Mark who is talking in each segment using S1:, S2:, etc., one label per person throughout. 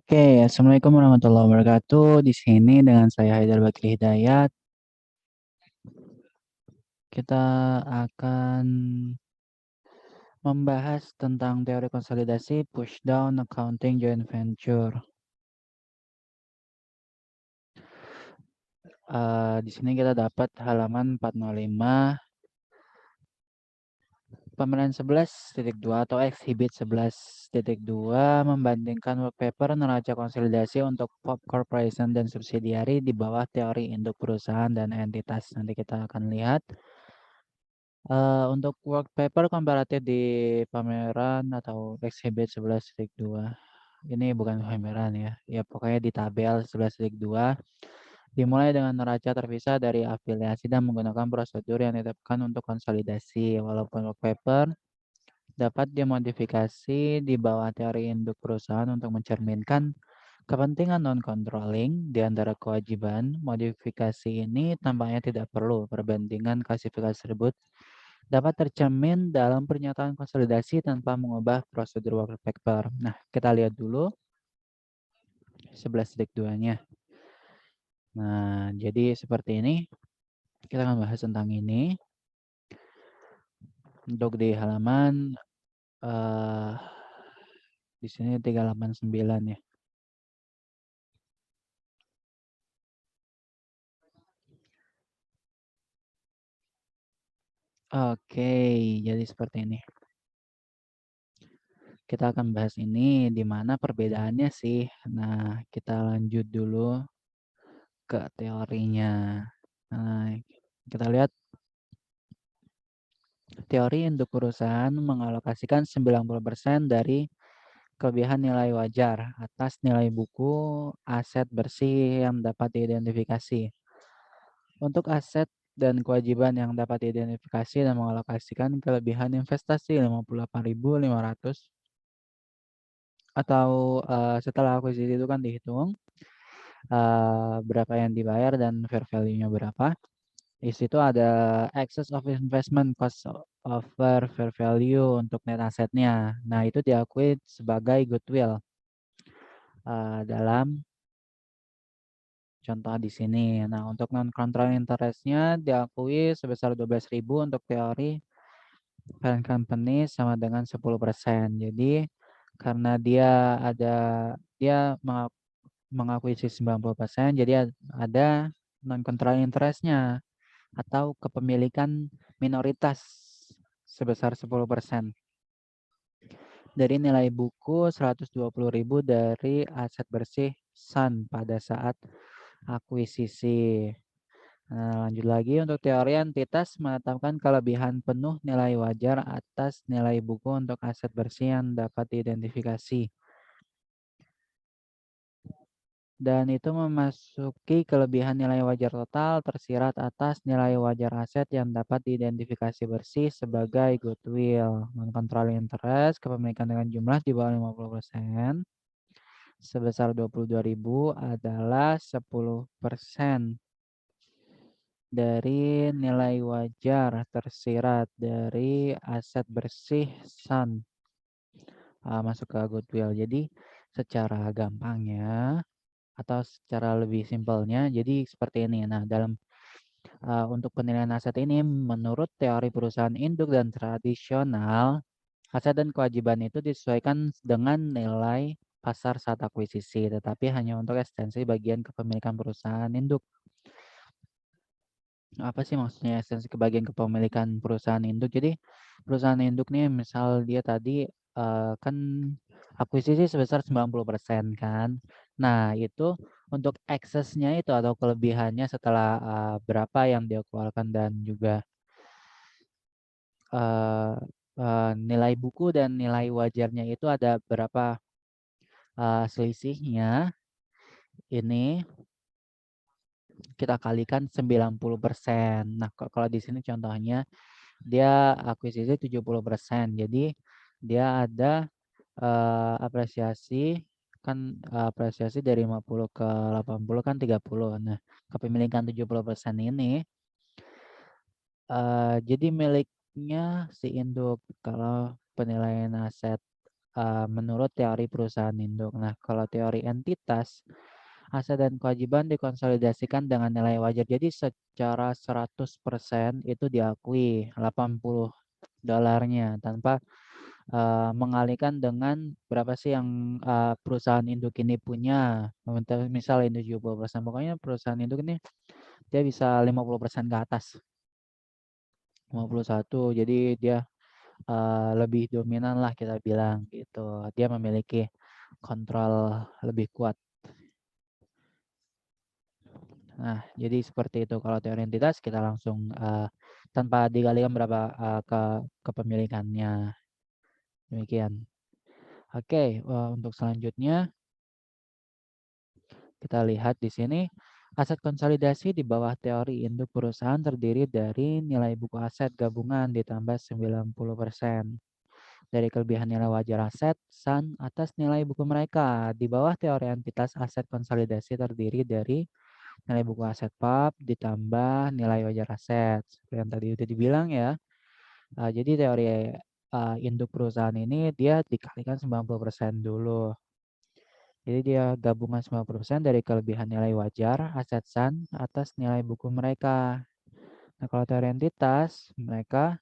S1: Oke, Assalamualaikum warahmatullahi wabarakatuh. Di sini dengan saya Haidar Bakri Hidayat, kita akan membahas tentang teori konsolidasi pushdown accounting joint venture. Di sini kita dapat halaman 405, pameran 11.2 atau exhibit 11.2 membandingkan work paper neraca konsolidasi untuk pop corporation dan subsidiary di bawah teori induk perusahaan dan entitas. Nanti kita akan lihat. Untuk work paper komparatif di pameran atau exhibit 11.2, ini bukan pameran ya, ya pokoknya di tabel 11.2, dimulai dengan neraca terpisah dari afiliasi dan menggunakan prosedur yang ditetapkan untuk konsolidasi. Walaupun work paper dapat dimodifikasi di bawah teori induk perusahaan untuk mencerminkan kepentingan non-controlling di antara kewajiban, modifikasi ini tampaknya tidak perlu. Perbandingan klasifikasi tersebut dapat tercermin dalam pernyataan konsolidasi tanpa mengubah prosedur work paper. Nah, kita lihat dulu 11.2-nya. Nah, jadi seperti ini. Kita akan bahas tentang ini. Untuk di halaman di sini 389 ya. Oke, jadi seperti ini. Kita akan bahas ini di mana perbedaannya sih. Nah, kita lanjut dulu ke teorinya. Nah, kita lihat teori induk perusahaan mengalokasikan 90% dari kelebihan nilai wajar atas nilai buku aset bersih yang dapat diidentifikasi. Untuk aset dan kewajiban yang dapat diidentifikasi dan mengalokasikan kelebihan investasi 58.500 atau setelah akuisisi itu kan dihitung berapa yang dibayar dan fair value-nya berapa. Di situ ada excess of investment cost over fair value untuk net asetnya. Nah, itu diakui sebagai goodwill dalam contoh di sini. Nah, untuk non-controlling interest-nya diakui sebesar 12.000 untuk teori parent company sama dengan 10%. Jadi, karena dia mengakuisisi 90%, jadi ada non-controlling interest-nya atau kepemilikan minoritas sebesar 10%. Dari nilai buku 120.000 dari aset bersih Sun pada saat akuisisi. Nah, lanjut lagi untuk teori entitas menetapkan kelebihan penuh nilai wajar atas nilai buku untuk aset bersih yang dapat diidentifikasi. Dan itu memasuki kelebihan nilai wajar total tersirat atas nilai wajar aset yang dapat diidentifikasi bersih sebagai goodwill. Non-controlling interest, kepemilikan dengan jumlah di bawah 50%, sebesar 22.000 adalah 10% dari nilai wajar tersirat dari aset bersih Sun masuk ke goodwill. Jadi secara gampangnya atau secara lebih simpelnya, jadi seperti ini. Nah, dalam untuk penilaian aset ini, menurut teori perusahaan induk dan tradisional, aset dan kewajiban itu disesuaikan dengan nilai pasar saat akuisisi, tetapi hanya untuk ekstensi bagian kepemilikan perusahaan induk. Apa sih maksudnya ekstensi ke bagian kepemilikan perusahaan induk? Jadi perusahaan induk nih, misal dia tadi kan akuisisi sebesar 90% kan. Nah, itu untuk eksesnya itu atau kelebihannya setelah berapa yang dia keluarkan dan juga nilai buku dan nilai wajarnya itu ada berapa selisihnya ini kita kalikan 90%. Nah, kalau di sini contohnya dia akuisisi 70%. Jadi dia ada apresiasi kan apresiasi dari 50 ke 80 kan 30. Nah, kepemilikan 70% ini jadi miliknya si induk kalau penilaian aset menurut teori perusahaan induk. Nah, kalau teori entitas, aset dan kewajiban dikonsolidasikan dengan nilai wajar. Jadi secara 100% itu diakui 80 dolarnya tanpa mengalihkan dengan berapa sih yang perusahaan induk ini punya. Misal induk 70%, pokoknya perusahaan induk ini dia bisa 50% ke atas. 51, jadi dia lebih dominan lah kita bilang gitu. Dia memiliki kontrol lebih kuat. Nah, jadi seperti itu kalau teori entitas kita langsung tanpa digalikan berapa kepemilikannya. Demikian. Oke, untuk selanjutnya kita lihat di sini aset konsolidasi di bawah teori induk perusahaan terdiri dari nilai buku aset gabungan ditambah 90% dari kelebihan nilai wajar aset SAN atas nilai buku mereka. Di bawah teori entitas aset konsolidasi terdiri dari nilai buku aset PAP ditambah nilai wajar aset. Seperti yang tadi udah dibilang ya. Jadi teori induk perusahaan ini dia dikalikan 90% dulu. Jadi dia gabungan 90% dari kelebihan nilai wajar aset SAN atas nilai buku mereka. Nah, kalau teori entitas, mereka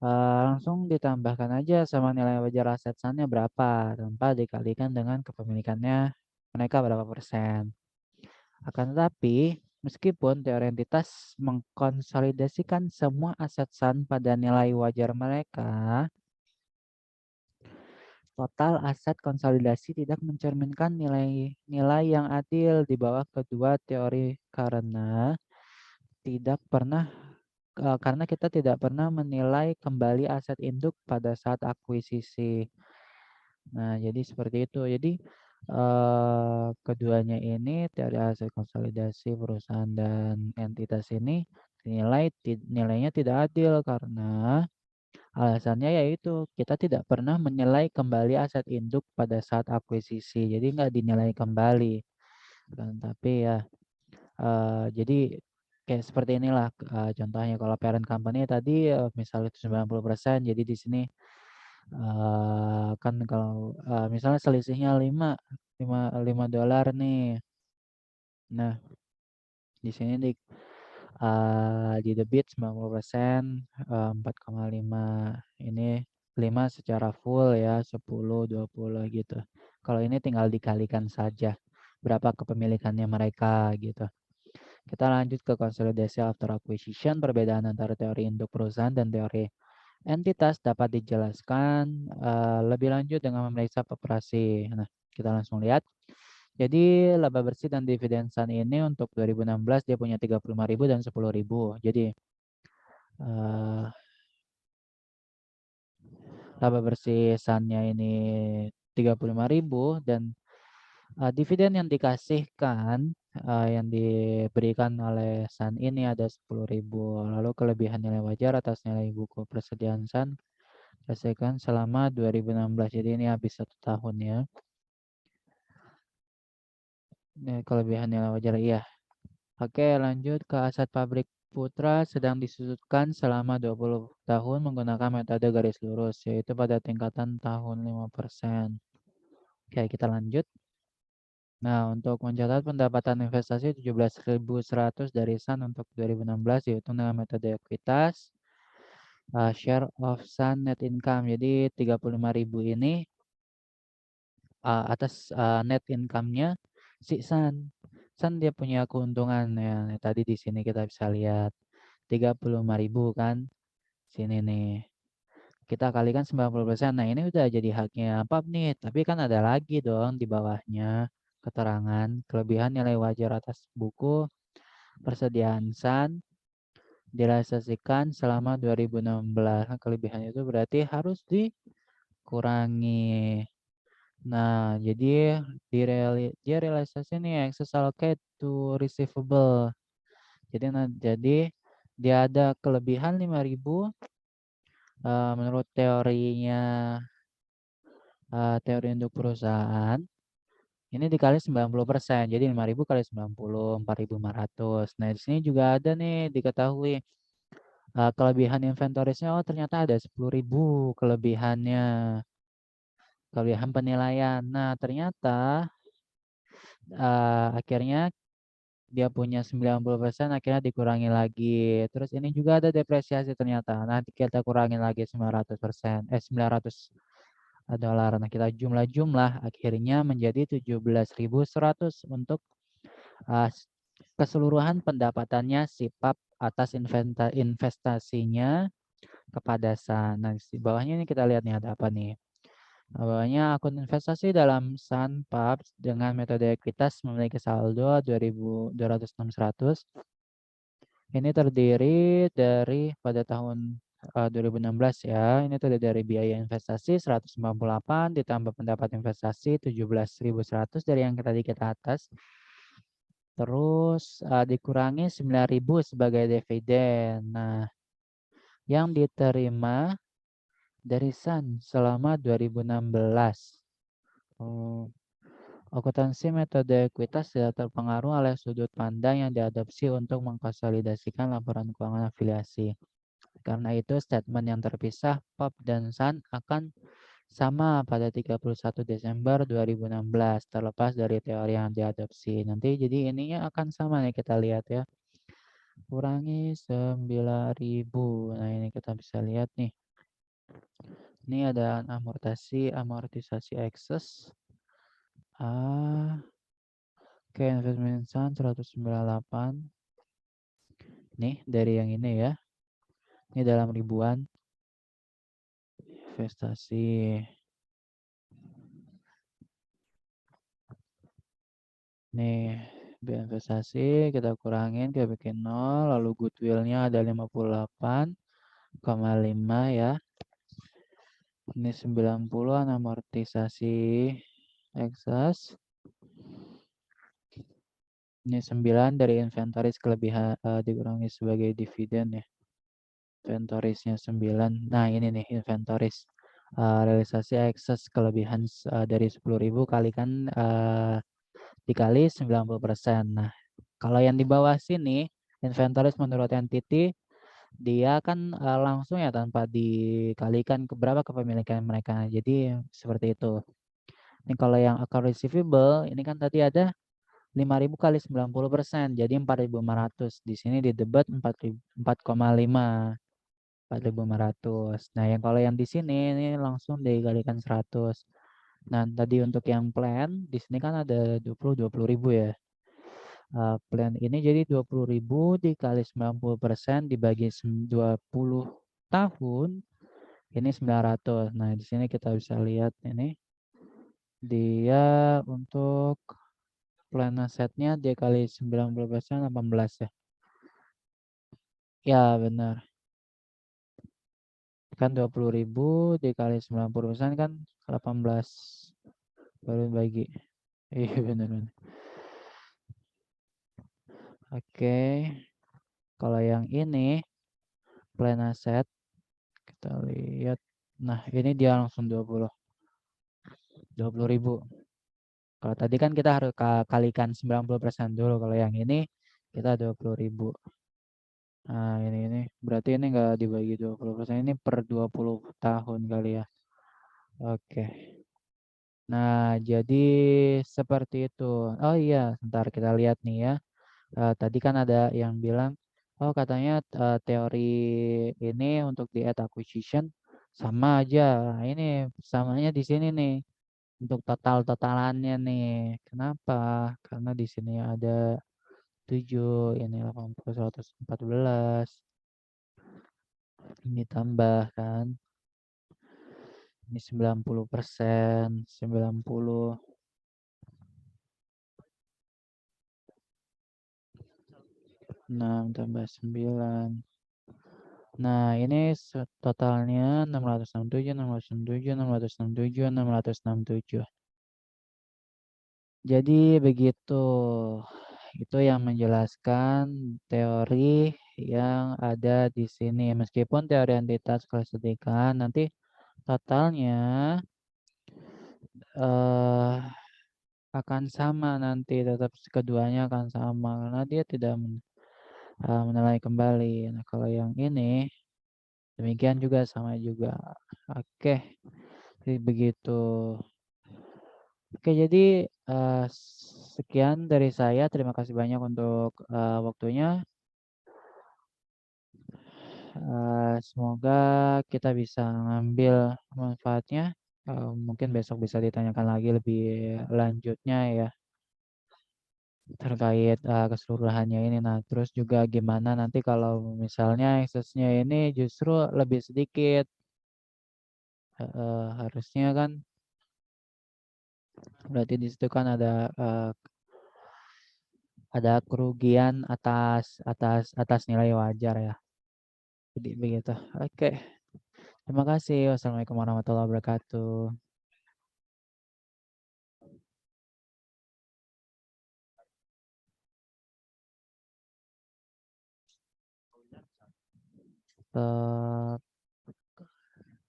S1: langsung ditambahkan aja sama nilai wajar aset SAN-nya berapa tanpa dikalikan dengan kepemilikannya mereka berapa persen. Akan tetapi, meskipun teori entitas mengkonsolidasikan semua aset SAN pada nilai wajar mereka, total aset konsolidasi tidak mencerminkan nilai yang adil di bawah kedua teori karena kita tidak pernah menilai kembali aset induk pada saat akuisisi. Nah, jadi seperti itu. Jadi keduanya ini teori aset konsolidasi perusahaan dan entitas ini nilainya tidak adil karena alasannya yaitu kita tidak pernah menilai kembali aset induk pada saat akuisisi. Jadi nggak dinilai kembali. Kan, tapi ya jadi kayak seperti inilah contohnya kalau parent company tadi misalnya itu 90%, jadi di sini kan kalau misalnya selisihnya 5 dolar nih. Nah, di sini di debit 90%, 4,5 ini 5 secara full ya 10 20 gitu. Kalau ini tinggal dikalikan saja berapa kepemilikannya mereka gitu. Kita lanjut ke konsolidasi after acquisition. Perbedaan antara teori induk perusahaan dan teori entitas dapat dijelaskan lebih lanjut dengan memeriksa operasi. Nah, kita langsung lihat. Jadi laba bersih dan dividen SAN ini untuk 2016 dia punya 35.000 dan 10.000. Jadi laba bersih SAN-nya ini 35.000 dan dividen yang dikasihkan yang diberikan oleh SAN ini ada 10.000. Lalu kelebihan nilai wajar atas nilai buku persediaan SAN selesaikan selama 2016. Jadi ini habis 1 tahun ya. Ini kelebihan nilai wajar iya. Oke, lanjut ke aset pabrik Putra sedang disusutkan selama 20 tahun menggunakan metode garis lurus, yaitu pada tingkatan tahun 5%. Oke, kita lanjut. Nah, untuk mencatat pendapatan investasi 17.100 dari SAN untuk 2016 yaitu dengan metode ekuitas, share of SAN net income. Jadi 35.000 ini atas net income-nya si SAN. SAN dia punya keuntungan ya. Tadi di sini kita bisa lihat 35.000 kan. Sini nih. Kita kalikan 90%. Nah, ini udah jadi haknya apa nih? Tapi kan ada lagi dong di bawahnya keterangan kelebihan nilai wajar atas buku persediaan SAN direalisasikan selama 2016. Nah, kelebihan itu berarti harus dikurangi Nah, jadi dia realisasi nih excess allocate to receivable. Jadi dia ada kelebihan 5.000 menurut teori untuk perusahaan. Ini dikali 90%, jadi 5.000 kali 90, 4.500. Nah, di sini juga ada nih diketahui kelebihan inventorisnya. Oh, ternyata ada 10.000 kelebihannya, kelebihan penilaian. Nah, ternyata akhirnya dia punya 90%, akhirnya dikurangi lagi. Terus ini juga ada depresiasi ternyata. Nah, kita kurangi lagi 900%, 900 dolar. Nah, kita jumlah-jumlah akhirnya menjadi 17.100 untuk uh, keseluruhan pendapatannya si PAP atas investasinya kepada Sun. Nah, di bawahnya ini kita lihat nih ada apa nih. Bawahnya akun investasi dalam Sun PAP dengan metode ekuitas memiliki saldo 2.206.100. Ini terdiri dari pada tahun 2016 ya. Ini terdiri dari biaya investasi 198 ditambah pendapat investasi 17.100 dari yang tadi kita atas. Terus dikurangi 9.000 sebagai dividen. Nah, yang diterima dari Sun selama 2016. Oh, akuntansi metode ekuitas tidak terpengaruh oleh sudut pandang yang diadopsi untuk mengkonsolidasikan laporan keuangan afiliasi. Karena itu, statement yang terpisah PAP dan Sun akan sama pada 31 Desember 2016, terlepas dari teori yang diadopsi. Nanti jadi ininya akan sama nih kita lihat ya. Kurangi 9.000. Nah, ini kita bisa lihat nih. Ini ada amortisasi excess. Oke, investment Sun 198. Nih, dari yang ini ya. Ini dalam ribuan. Investasi. Nih, biaya investasi kita kurangin, kita bikin 0. Lalu goodwill-nya ada 58,5 ya. Ini 90 amortisasi excess. Ini 9 dari inventoris kelebihan dikurangi sebagai dividen ya. Inventorisnya 9. Nah, ini nih inventoris. Realisasi excess kelebihan dari 10.000 kalikan dikali 90%. Nah, kalau yang di bawah sini inventoris menurut entity dia kan langsung ya tanpa dikalikan ke berapa kepemilikan mereka. Jadi seperti itu. Ini kalau yang account receivable ini kan tadi ada 5.000 kali 90%, jadi 4.500. Di sini di debat 4,5. 4.500. Nah, yang kalau yang di sini ini langsung dikalikan 100. Nah, tadi untuk yang plan di sini kan ada 20.000 ya. Plan ini jadi 20.000 dikali 90% dibagi 20 tahun ini 900. Nah, di sini kita bisa lihat ini dia untuk plan asetnya dia kali 90% 18 ya. Ya, benar. Kan 20.000 dikali 90% kan 18 baru bagi. Iya, benar. Oke. Kalau yang ini plan aset kita lihat. Nah, ini dia langsung 20.000. Kalau tadi kan kita harus kalikan 90% dulu. Kalau yang ini kita 20.000. Nah, ini berarti ini enggak dibagi 20%, ini per 20 tahun kali ya. Oke. Nah, jadi seperti itu. Oh iya, sebentar kita lihat nih ya. Tadi kan ada yang bilang, oh katanya teori ini untuk di at acquisition sama aja. Nah, ini samanya di sini nih untuk totalannya nih. Kenapa? Karena di sini ada 7, ini 80, 114. Ini tambah kan. Ini 90%, 90. 6 tambah 9. Nah, ini totalnya 667, 667, 667, 667. Jadi begitu. Itu yang menjelaskan teori yang ada di sini. Meskipun teori entitas kelas nanti totalnya, eee, akan sama nanti, tetap keduanya akan sama karena dia tidak menilai kembali. Nah, kalau yang ini demikian juga, sama juga. Oke, jadi begitu. Oke, jadi, sekian dari saya. Terima kasih banyak untuk, waktunya. Semoga kita bisa ngambil manfaatnya. Mungkin besok bisa ditanyakan lagi lebih lanjutnya ya, terkait, keseluruhannya ini. Nah, terus juga gimana nanti kalau misalnya aksesnya ini justru lebih sedikit, harusnya kan berarti di situ kan ada kerugian atas atas atas nilai wajar ya. Jadi begitu. Oke, terima kasih. Wassalamualaikum warahmatullahi wabarakatuh. Eee